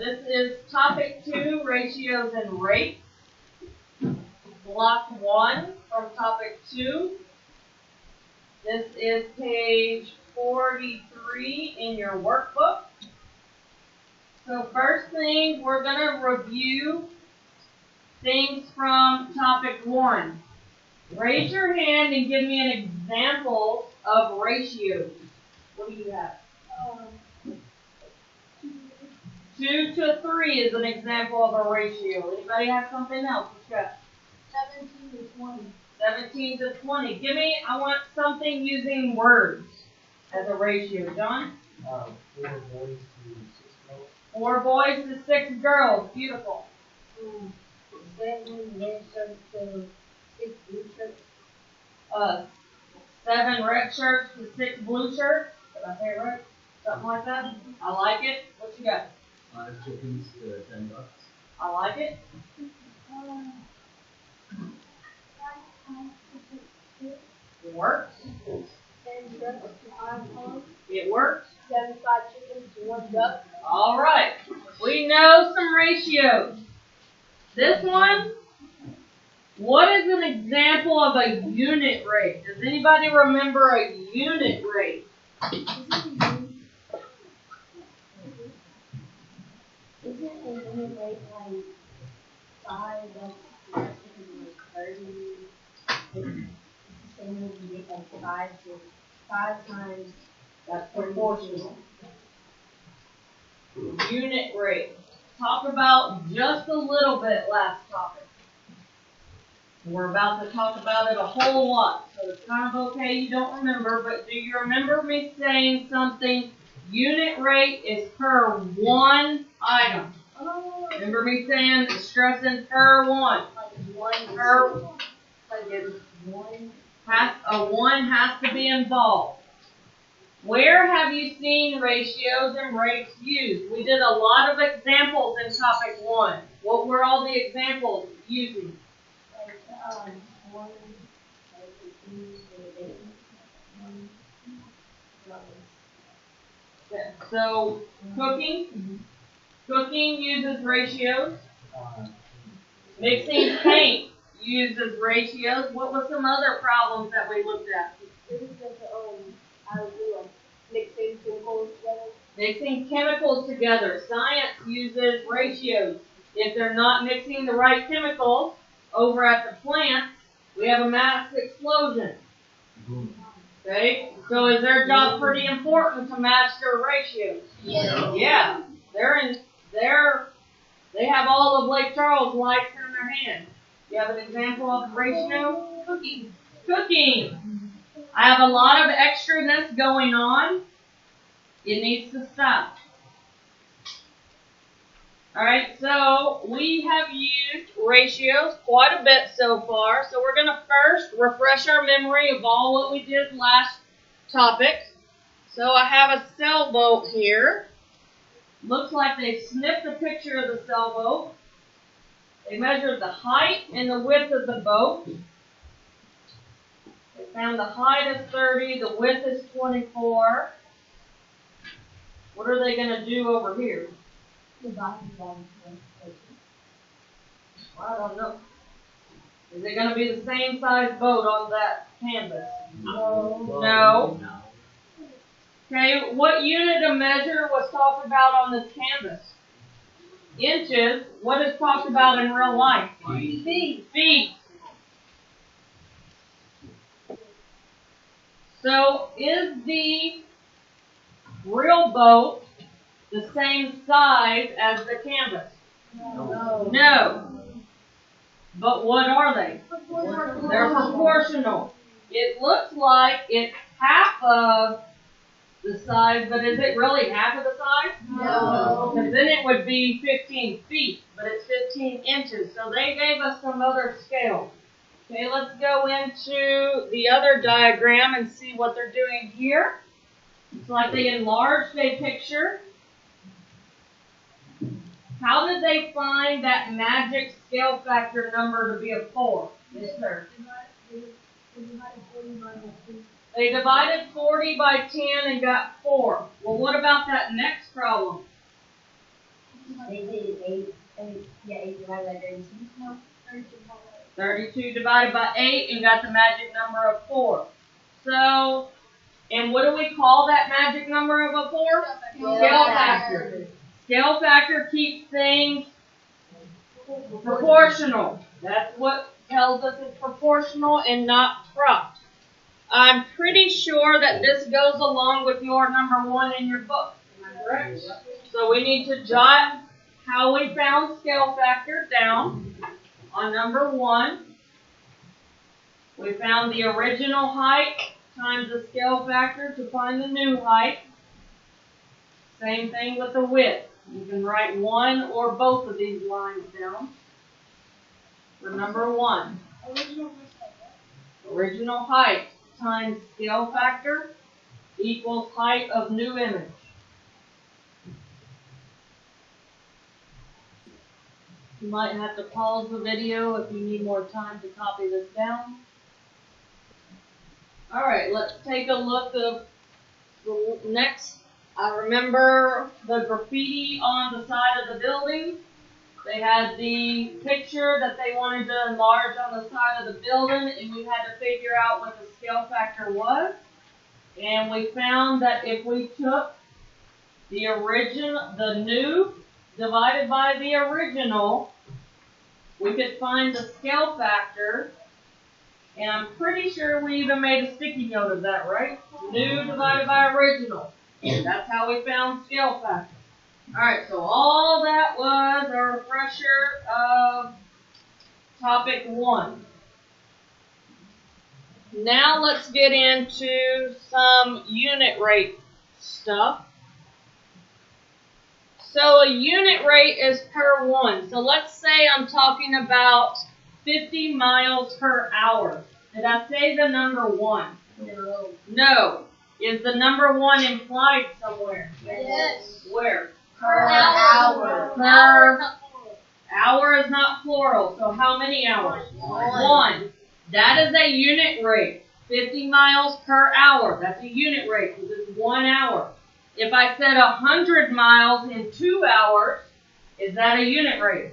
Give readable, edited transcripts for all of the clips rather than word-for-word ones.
this is topic 2, ratios and rates. Block 1 from topic 2. This is page 43 in your workbook. So first thing, we're going to review things from topic 1. Raise your hand and give me an example of ratios. What do you have? 2 to 3 is an example of a ratio. Anybody have something else? What you got? 17 to 20. 17 to 20. Give me, I want something using words as a ratio. John? 4 boys to 6 girls. 4 boys to 6 girls. Beautiful. 7 red shirts to 6 blue shirts. 7 red shirts to 6 blue shirts. Did I say it right? Something like that? I like it. What you got? 5 chickens to 10 ducks. I like it. 5 Works. 10 ducks to 5 hogs. It works. 75 chickens to 1 duck. All right. We know some ratios. This one, what is an example of a unit rate? Does anybody remember a unit rate? Isn't a unit rate like 5 ducks to 30? Same as you make like 5 times. That's proportional. Unit rate. Talk about just a little bit last topic. We're about to talk about it a whole lot, so it's kind of okay you don't remember, but do you remember me saying something? Unit rate is per one item. Remember me saying, stressing per one. Per, a one has to be involved. Where have you seen ratios and rates used? We did a lot of examples in topic 1. What were all the examples using? So, cooking uses ratios. Mixing paint uses ratios. What were some other problems that we looked at? Mixing chemicals together. Mixing chemicals together. Science uses ratios. If they're not mixing the right chemicals over at the plants, we have a mass explosion. Okay? So is their job pretty important to match their ratios? Yeah. They have all of Lake Charles lights in their hand. You have an example of a ratio? Cooking. I have a lot of extraness going on. It needs to stop. Alright, so we have used ratios quite a bit so far. So we're going to first refresh our memory of all what we did last topic. So I have a sailboat here. Looks like they snipped a picture of the sailboat. They measured the height and the width of the boat. They found the height is 30, the width is 24. What are they going to do over here? I don't know. Is it going to be the same size boat on that canvas? No. Okay, what unit of measure was talked about on this canvas? Inches. What is talked about in real life? Feet. So, is the real boat the same size as the canvas? No. But what are they? They're proportional. It looks like it's half of the size, but is it really half of the size? No. Because then it would be 15 feet, but it's 15 inches. So they gave us some other scale. Okay, let's go into the other diagram and see what they're doing here. It's like they enlarged a picture. How did they find that magic scale factor number to be a 4? Yes, sir. They divided 40 by 10 and got 4. Well, what about that next problem? They did 8 divided by 32. No, 32 divided 32 divided by 8 and got the magic number of 4. So, and what do we call that magic number of a 4? Scale factor. Scale factor keeps things proportional. That's what tells us it's proportional and not cropped. I'm pretty sure that this goes along with your number 1 in your book. Am I correct? So we need to jot how we found scale factor down on number 1. We found the original height times the scale factor to find the new height. Same thing with the width. You can write one or both of these lines down for number 1. Original height times scale factor equals height of new image. You might have to pause the video if you need more time to copy this down. Alright, let's take a look at the next. I remember the graffiti on the side of the building. They had the picture that they wanted to enlarge on the side of the building, and we had to figure out what the scale factor was. And we found that if we took the new divided by the original, we could find the scale factor. And I'm pretty sure we even made a sticky note of that, right? New divided by original. That's how we found scale factor. Alright, so all that was a refresher of topic 1. Now let's get into some unit rate stuff. So a unit rate is per 1. So let's say I'm talking about 50 miles per hour. Did I say the number 1? No. No. Is the number 1 implied somewhere? Yes. Where? Per hour. Per hour is not plural. So how many hours? 1. That is a unit rate. 50 miles per hour. That's a unit rate because it's 1 hour. If I said 100 miles in 2 hours, is that a unit rate?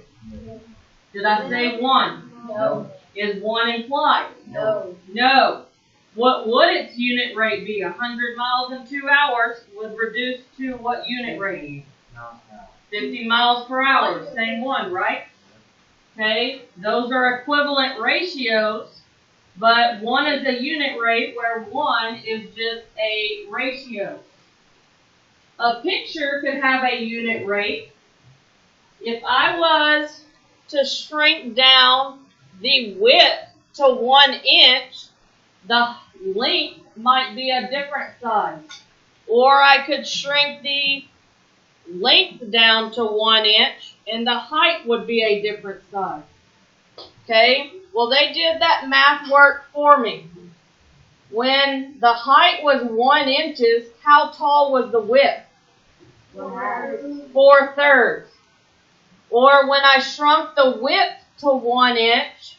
Did I say 1? No. Is 1 implied? No. No. What would its unit rate be? 100 miles in 2 hours would reduce to what unit rate? 50 miles per hour. Same one, right? Okay. Those are equivalent ratios, but 1 is a unit rate where 1 is just a ratio. A picture could have a unit rate. If I was to shrink down the width to 1 inch, the length might be a different size. Or I could shrink the length down to 1 inch and the height would be a different size. Okay? Well, they did that math work for me. When the height was 1 inch, how tall was the width? 4/3. Or when I shrunk the width to 1 inch,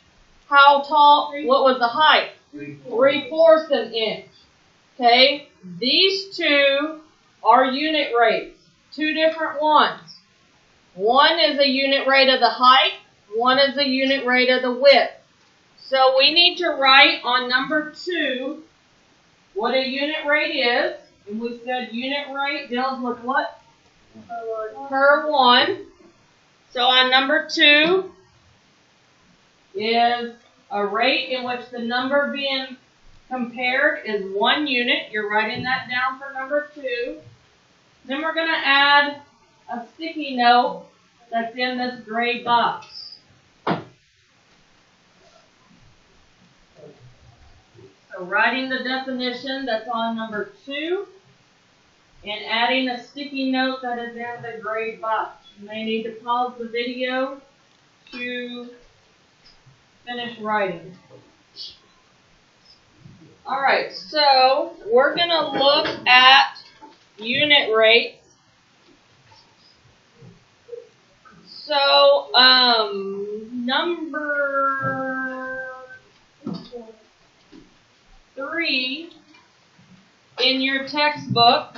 how tall, what was the height? 3/4 an inch. Okay? These two are unit rates. Two different ones. 1 is a unit rate of the height. 1 is a unit rate of the width. So we need to write on number 2 what a unit rate is. And we said unit rate deals with what? Per 1. So on number 2 is a rate in which the number being compared is 1 unit. You're writing that down for number 2. Then we're going to add a sticky note that's in this gray box. So writing the definition that's on number 2 and adding a sticky note that is in the gray box. You may need to pause the video to finish writing. Alright, so we're going to look at unit rates. So, number 3 in your textbook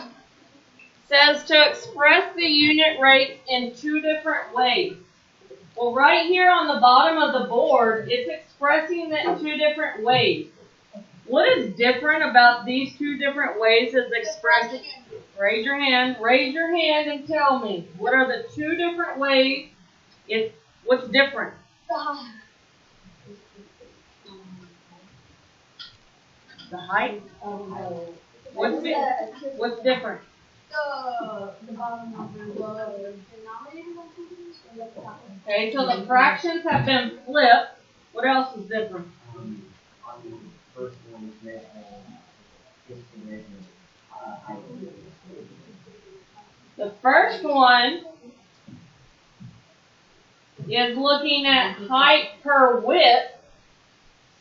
says to express the unit unit rates in two different ways. Well, right here on the bottom of the board, it's expressing it in two different ways. What is different about these two different ways it's expressing? Raise your hand and tell me. What are the two different ways? What's different? The height? What's different? The bottom number, the denominator of the Okay, so the fractions have been flipped. What else is different? On the first one, it's made The first one is looking at height per width.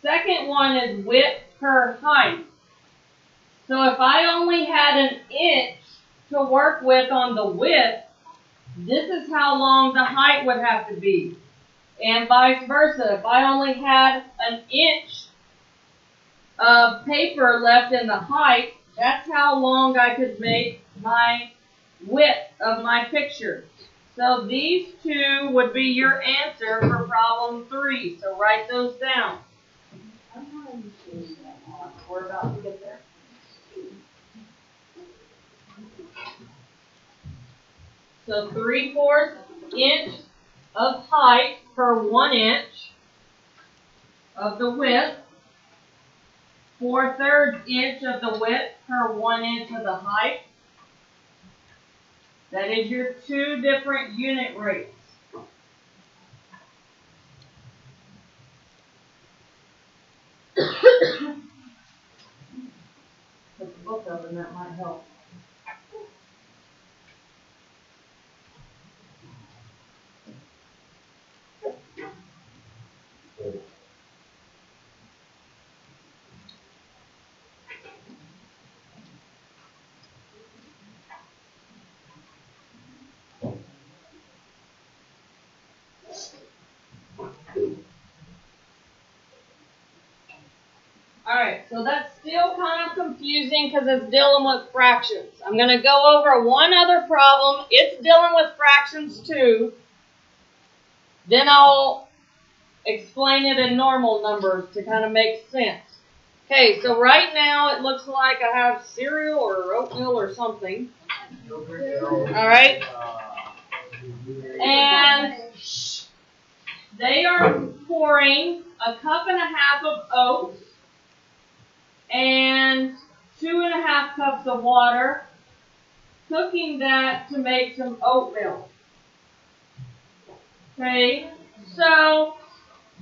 Second one is width per height. So if I only had an inch to work with on the width, this is how long the height would have to be. And vice versa. If I only had an inch of paper left in the height, that's how long I could make my width of my picture. So these two would be your answer for problem 3. So write those down. We're about to get there. So 3/4 inch of height per 1 inch of the width. 4/3 inch of the width per 1 inch of the height. That is your two different unit rates. Put the book up and that might help. Alright, so that's still kind of confusing because it's dealing with fractions. I'm going to go over one other problem. It's dealing with fractions too. Then I'll explain it in normal numbers to kind of make sense. Okay, so right now it looks like I have cereal or oatmeal or something. Alright? And they are pouring a cup and a half of oats and 2.5 cups of water, cooking that to make some oatmeal. Okay, so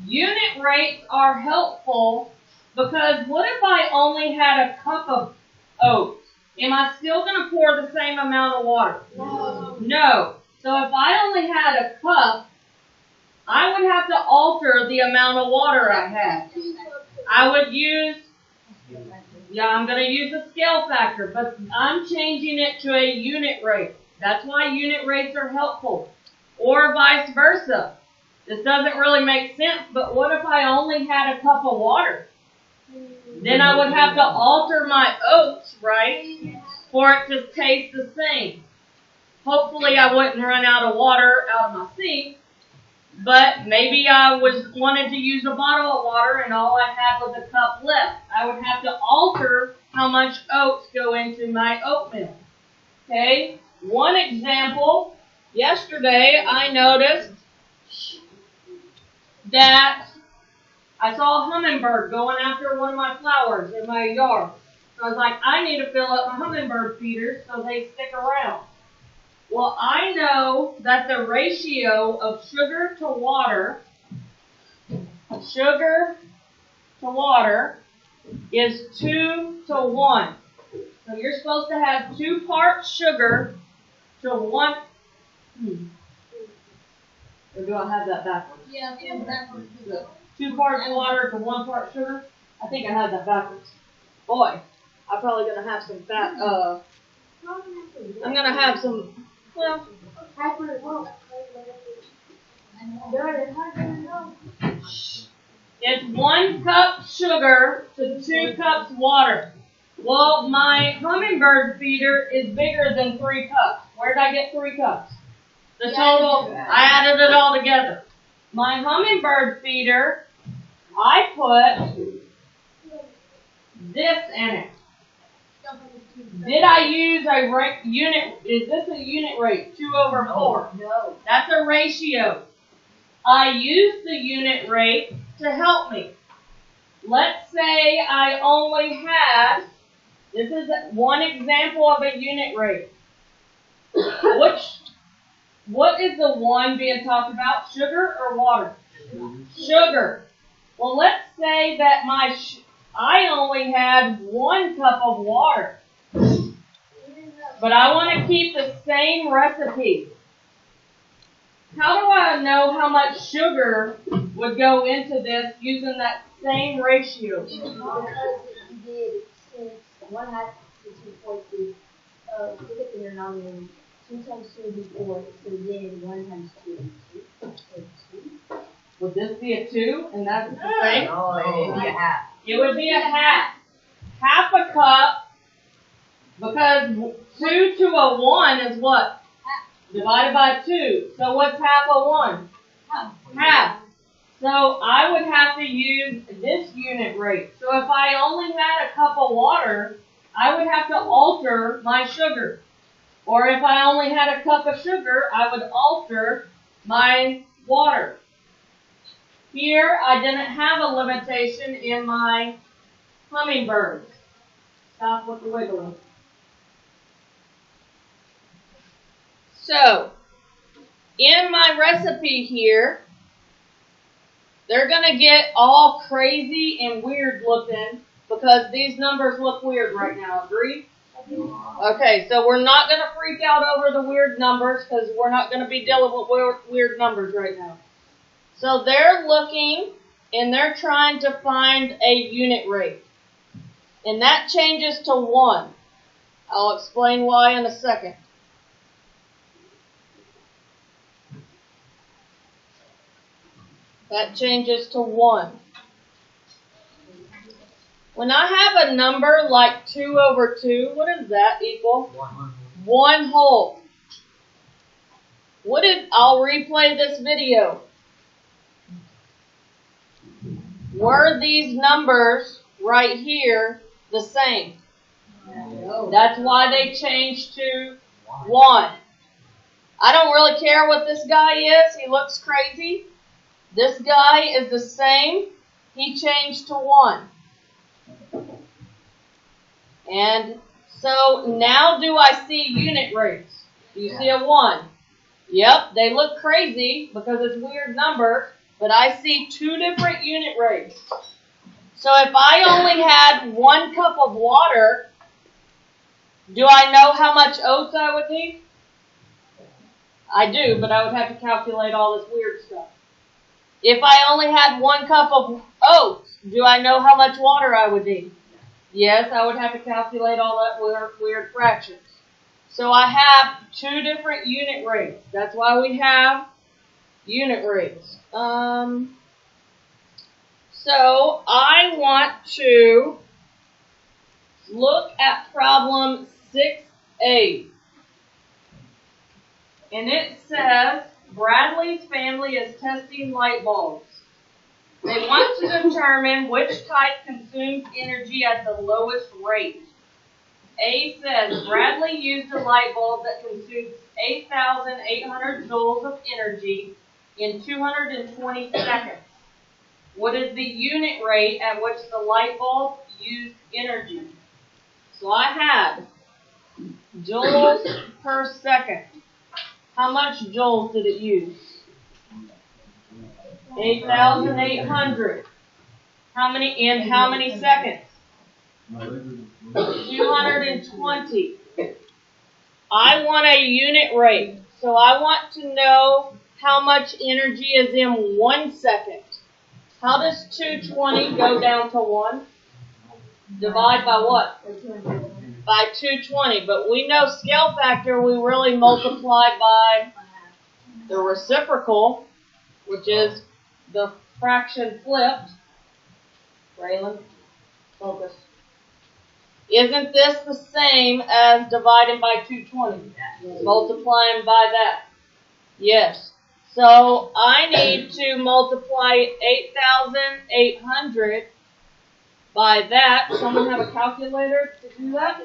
unit rates are helpful because what if I only had a cup of oats? Am I still going to pour the same amount of water? No. So if I only had a cup, I would have to alter the amount of water I had. I would use, I'm going to use a scale factor, but I'm changing it to a unit rate. That's why unit rates are helpful. Or vice versa. This doesn't really make sense, but what if I only had a cup of water? Then I would have to alter my oats, right, for it to taste the same. Hopefully I wouldn't run out of water out of my sink, but maybe I wanted to use a bottle of water and all I had was a cup left. I would have to alter how much oats go into my oatmeal. Okay, one example, yesterday I noticed that I saw a hummingbird going after one of my flowers in my yard. So I was like, I need to fill up my hummingbird feeders so they stick around. Well, I know that the ratio of sugar to water is 2:1. So you're supposed to have 2 parts sugar to 1. Or do I have that backwards? Yeah, backwards. 2 parts water to 1 part sugar? I think I have that backwards. Boy, I'm probably going to have some fat, I'm going to have some, well, it's 1 cup sugar to 2 cups water. Well, my hummingbird feeder is bigger than 3 cups. Where did I get 3 cups? The total, I added it all together. My hummingbird feeder, I put this in it. Did I use a unit, is this a unit rate? 2/4. No. That's a ratio. I used the unit rate to help me. Let's say I only had, this is one example of a unit rate. What is the one being talked about? Sugar or water? Sugar. Well, let's say that I only had 1 cup of water. But I want to keep the same recipe. How do I know how much sugar would go into this using that same ratio? Because you did, since 1/2 to 2.2, look at the denominator. 2 times 2 would be 4, so then 1 times 2 would be 2. So 2. Would this be a 2? And that's the same? No, it would be a half. It would be a half. Half a cup, because 2 to a 1 is what? Divided by 2. So what's half of 1? Half. So I would have to use this unit rate. So if I only had a cup of water, I would have to alter my sugar. Or if I only had a cup of sugar, I would alter my water. Here, I didn't have a limitation in my hummingbirds. Stop with the wiggling. So, in my recipe here, they're going to get all crazy and weird looking because these numbers look weird right now. Agree? Okay, so we're not going to freak out over the weird numbers because we're not going to be dealing with weird numbers right now. So they're looking and they're trying to find a unit rate. And that changes to 1. I'll explain why in a second. That changes to 1. When I have a number like 2/2, what does that equal? 1 whole. I'll replay this video. Were these numbers right here the same? No. That's why they changed to 1. I don't really care what this guy is. He looks crazy. This guy is the same. He changed to 1. And so now do I see unit rates? Do you see a 1? Yep, they look crazy because it's weird numbers, but I see 2 different unit rates. So if I only had 1 cup of water, do I know how much oats I would need? I do, but I would have to calculate all this weird stuff. If I only had 1 cup of oats, do I know how much water I would need? Yes, I would have to calculate all that weird fractions. So I have 2 different unit rates. That's why we have unit rates. So I want to look at problem 6A. And it says, Bradley's family is testing light bulbs. They want to determine which type consumes energy at the lowest rate. A says, Bradley used a light bulb that consumes 8,800 joules of energy in 220 seconds. What is the unit rate at which the light bulb used energy? So I had joules per second. How much joules did it use? 8,800. How many seconds? 220. I want a unit rate. So I want to know how much energy is in 1 second. How does 220 go down to 1? Divide by what? By 220. But we know scale factor, we really multiply by the reciprocal, which is the fraction flipped. Raylan, focus. Isn't this the same as dividing by 220? Multiplying by that. Yes. So I need to multiply 8,800 by that. Someone have a calculator to do that?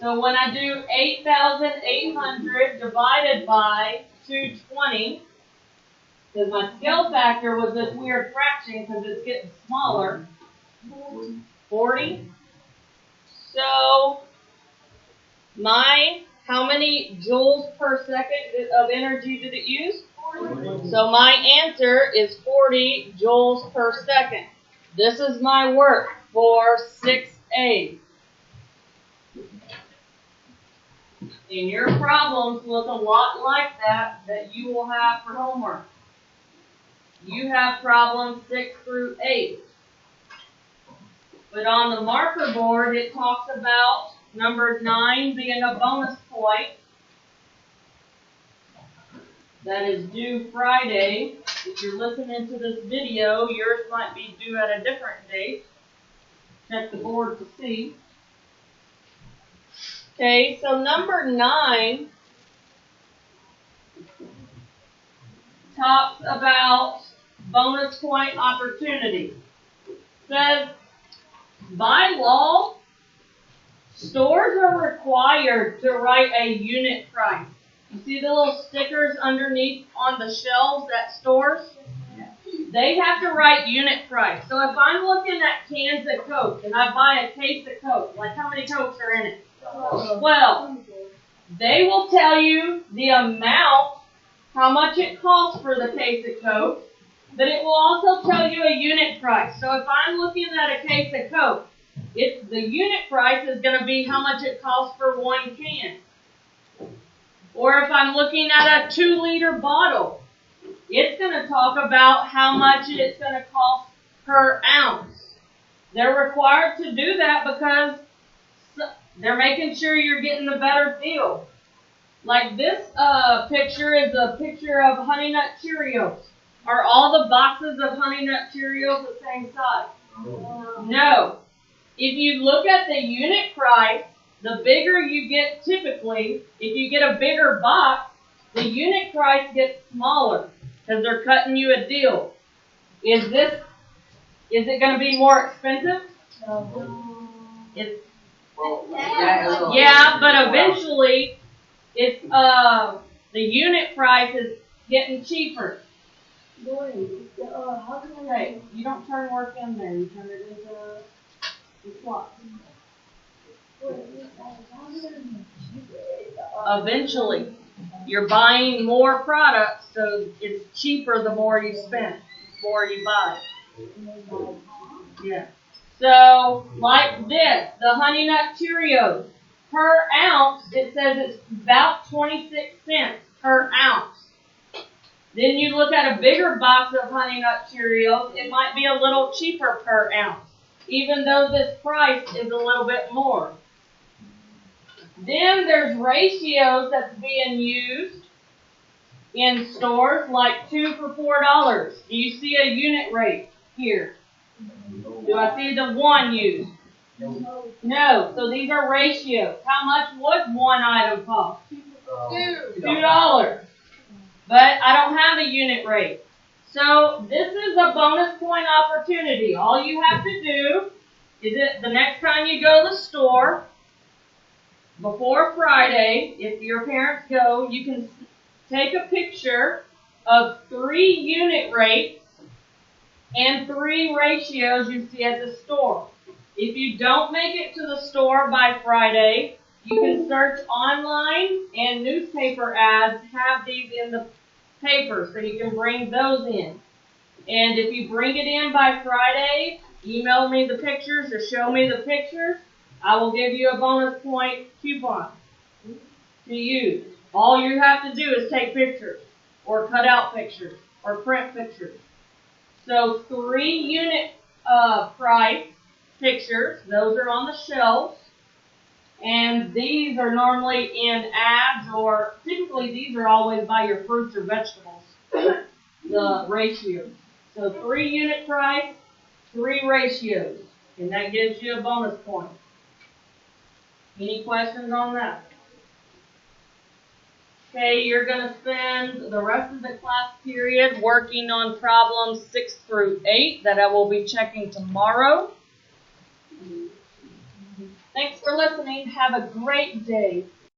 So when I do 8,800 divided by 220, because my scale factor was this weird fraction because it's getting smaller, 40. So how many joules per second of energy did it use? 40. So my answer is 40 joules per second. This is my work for 6A. And your problems look a lot like that you will have for homework. You have problems 6 through 8. But on the marker board, it talks about number 9 being a bonus point that is due Friday. If you're listening to this video, yours might be due at a different date. Check the board to see. Okay, so number 9 talks about bonus point opportunity. Says, by law, stores are required to write a unit price. You see the little stickers underneath on the shelves at stores? They have to write unit price. So if I'm looking at cans of Coke and I buy a case of Coke, like how many Cokes are in it? 12. They will tell you the amount, how much it costs for the case of Coke, but it will also tell you a unit price. So if I'm looking at a case of Coke, the unit price is going to be how much it costs for one can. Or if I'm looking at a 2-liter bottle, it's going to talk about how much it's going to cost per ounce. They're required to do that because they're making sure you're getting the better deal. Like this picture is a picture of Honey Nut Cheerios. Are all the boxes of Honey Nut Cheerios the same size? No. If you look at the unit price, the bigger you get typically, if you get a bigger box, the unit price gets smaller because they're cutting you a deal. Is it going to be more expensive? Yeah, but eventually, the unit price is getting cheaper. Okay, you don't turn work in there. You turn it into the slot. Eventually, you're buying more products, so it's cheaper the more you spend, the more you buy. Yeah. So, like this, the Honey Nut Cheerios. Per ounce, it says it's about 26 cents per ounce. Then you look at a bigger box of Honey Nut Cheerios, it might be a little cheaper per ounce, even though this price is a little bit more. Then there's ratios that's being used in stores, like 2 for $4. Do you see a unit rate here? Do I see the 1 used? No. So these are ratios. How much would one item cost? $2. But I don't have a unit rate. So this is a bonus point opportunity. All you have to do is the next time you go to the store, before Friday, if your parents go, you can take a picture of 3 unit rates and 3 ratios you see at the store. If you don't make it to the store by Friday, you can search online, and newspaper ads have these in the paper, so you can bring those in. And if you bring it in by Friday, email me the pictures or show me the pictures, I will give you a bonus point coupon to use. All you have to do is take pictures, or cut out pictures, or print pictures. So 3 unit price pictures, those are on the shelves. And these are normally in ads, or typically these are always by your fruits or vegetables, the ratios. So 3 unit price, 3 ratios, and that gives you a bonus point. Any questions on that? Okay, you're going to spend the rest of the class period working on problems 6 through 8 that I will be checking tomorrow. Thanks for listening. Have a great day.